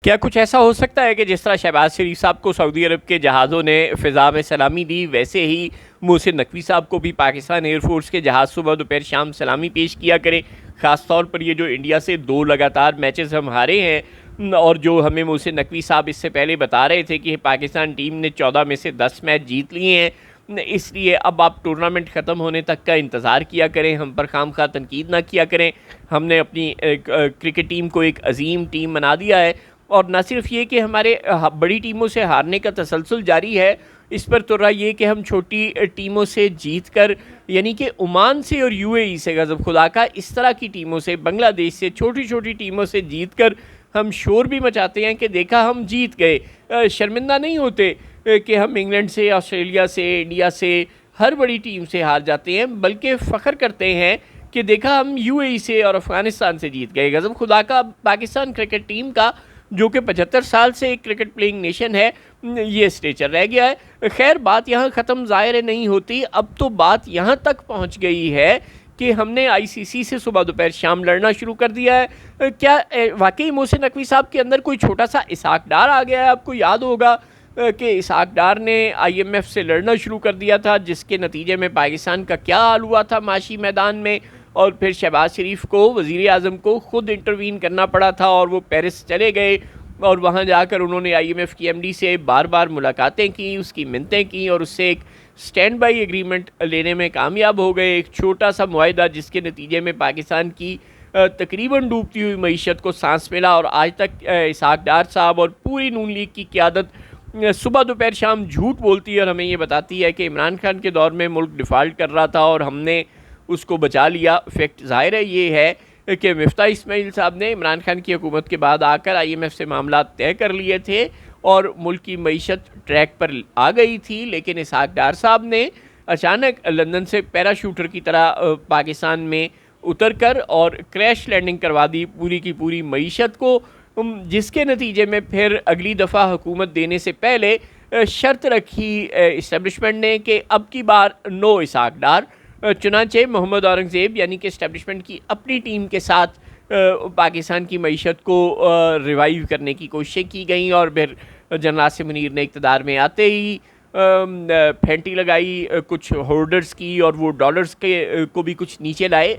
क्या कुछ ऐसा हो सकता है कि जिस तरह शहबाज शरीफ साहब को सऊदी अरब के जहाज़ों ने फ़िज़ा में सलामी दी, वैसे ही मोहसिन नकवी साहब को भी पाकिस्तान एयरफोर्स के जहाज़ सुबह दोपहर शाम सलामी पेश किया करें। ख़ास तौर पर ये जो इंडिया से 2 लगातार मैचेस हम हारे हैं और जो हमें मोहसिन नकवी साहब इससे पहले बता रहे थे कि पाकिस्तान टीम ने 14 में से 10 मैच जीत लिए हैं, इसलिए अब आप टूर्नामेंट ख़त्म होने तक का इंतज़ार किया करें, हम पर खामखा तनकीद ना किया करें। हमने अपनी क्रिकेट टीम को एक अजीम टीम बना दिया है और न सिर्फ ये कि हमारे बड़ी टीमों से हारने का तसलसल जारी है, इस पर तो रहा ये कि हम छोटी टीमों से जीत कर, यानी कि ओमान से और यूएई से, गज़ब खुदा का, इस तरह की टीमों से, बांग्लादेश से, छोटी छोटी टीमों से जीत कर हम शोर भी मचाते हैं कि देखा हम जीत गए। शर्मिंदा नहीं होते कि हम इंग्लैंड से, ऑस्ट्रेलिया से, इंडिया से, हर बड़ी टीम से हार जाते हैं, बल्कि फ़ख्र करते हैं कि देखा हम यूएई से और अफ़गानिस्तान से जीत गए। गज़ब खुदा का, पाकिस्तान क्रिकेट टीम का जो कि 75 साल से एक क्रिकेट प्लेइंग नेशन है, ये स्टेचर रह गया है। खैर, बात यहाँ ख़त्म ज़ाहिर नहीं होती। अब तो बात यहाँ तक पहुँच गई है कि हमने आईसीसी से सुबह दोपहर शाम लड़ना शुरू कर दिया है। क्या वाकई मोहसिन नकवी साहब के अंदर कोई छोटा सा इसहाक डार आ गया है? आपको याद होगा कि इसहाक डार ने IMF से लड़ना शुरू कर दिया था, जिसके नतीजे में पाकिस्तान का क्या हाल हुआ था माशी मैदान में, और फिर शहबाज शरीफ को, वज़ीर आज़म को, ख़ुद इंटरवीन करना पड़ा था और वो पेरिस चले गए और वहाँ जाकर उन्होंने IMF की MD से बार बार मुलाकातें की, उसकी मिन्नतें की और उससे एक स्टैंड बाई एग्रीमेंट लेने में कामयाब हो गए। एक छोटा सा मुआहिदा जिसके नतीजे में पाकिस्तान की तकरीबन डूबती हुई मईशत को सांस मिला। और आज तक इसहाक डार साहब और पूरी नून लीग की क़यादत सुबह दोपहर शाम झूठ बोलती है और हमें ये बताती है कि इमरान खान के दौर में मुल्क डिफ़ाल्ट कर रहा था और हमने उसको बचा लिया। फैक्ट ज़ाहिर है ये है कि मिफ्ताह इस्माइल साहब ने इमरान खान की हुकूमत के बाद आकर IMF से मामला तय कर लिए थे और मुल्क की मईशत ट्रैक पर आ गई थी, लेकिन इसहाक डार साहब ने अचानक लंदन से पैराशूटर की तरह पाकिस्तान में उतर कर और क्रैश लैंडिंग करवा दी पूरी की पूरी मईशत को, जिसके नतीजे में फिर अगली दफ़ा हुकूमत देने से पहले शर्त रखी इस्टेब्लिशमेंट ने कि अब की बार नो इसहाक डार। चुनांचे मोहम्मद औरंगज़ेब यानी कि इस्टेब्लिशमेंट की अपनी टीम के साथ पाकिस्तान की मईशत को रिवाइव करने की कोशिशें की गई और फिर जनरल आसिम मुनीर ने इक़्तिदार में आते ही फेंटी लगाई कुछ होल्डर्स की और वो डॉलर्स के को भी कुछ नीचे लाए।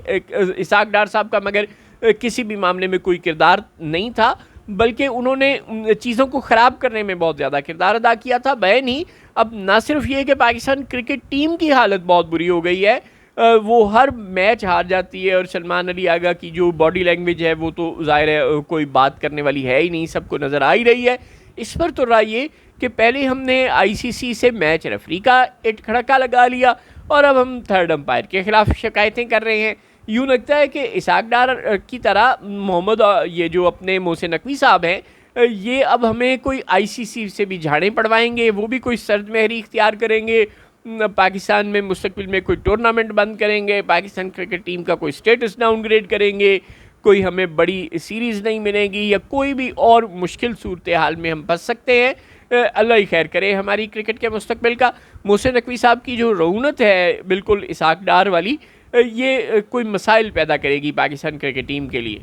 इसहाक डार साहब का मगर किसी भी मामले में कोई किरदार नहीं था, बल्कि उन्होंने चीज़ों को ख़राब करने में बहुत ज़्यादा किरदार अदा किया था। बैन ही अब ना सिर्फ ये कि पाकिस्तान क्रिकेट टीम की हालत बहुत बुरी हो गई है, वो हर मैच हार जाती है और सलमान अली आगा की जो बॉडी लैंग्वेज है वो तो ज़ाहिर है कोई बात करने वाली है ही नहीं, सबको नज़र आ ही रही है। इस पर तो रहा ये कि पहले हमने ICC से मैच रेफरी का इट खड़का लगा लिया और अब हम थर्ड अंपायर के ख़िलाफ़ शिकायतें कर रहे हैं। यूँ लगता है कि इसहाक डार की तरह मोहम्मद, ये जो अपने मोहसिन नकवी साहब हैं, ये अब हमें कोई ICC से भी झाड़ें पड़वाएंगे, वो भी कोई सर्द महरी इख्तियार करेंगे, पाकिस्तान में मुस्तकबिल में कोई टूर्नामेंट बंद करेंगे, पाकिस्तान क्रिकेट टीम का कोई स्टेटस डाउनग्रेड करेंगे, कोई हमें बड़ी सीरीज़ नहीं मिलेगी या कोई भी और मुश्किल सूरत हाल में हम फंस सकते हैं। अल्लाह ही खैर करे हमारी क्रिकेट के मुस्तकबिल का। मोहसिन नकवी साहब की जो रऊनत है बिल्कुल इसहाक डार वाली, ये कोई मसाइल पैदा करेगी पाकिस्तान क्रिकेट टीम के लिए।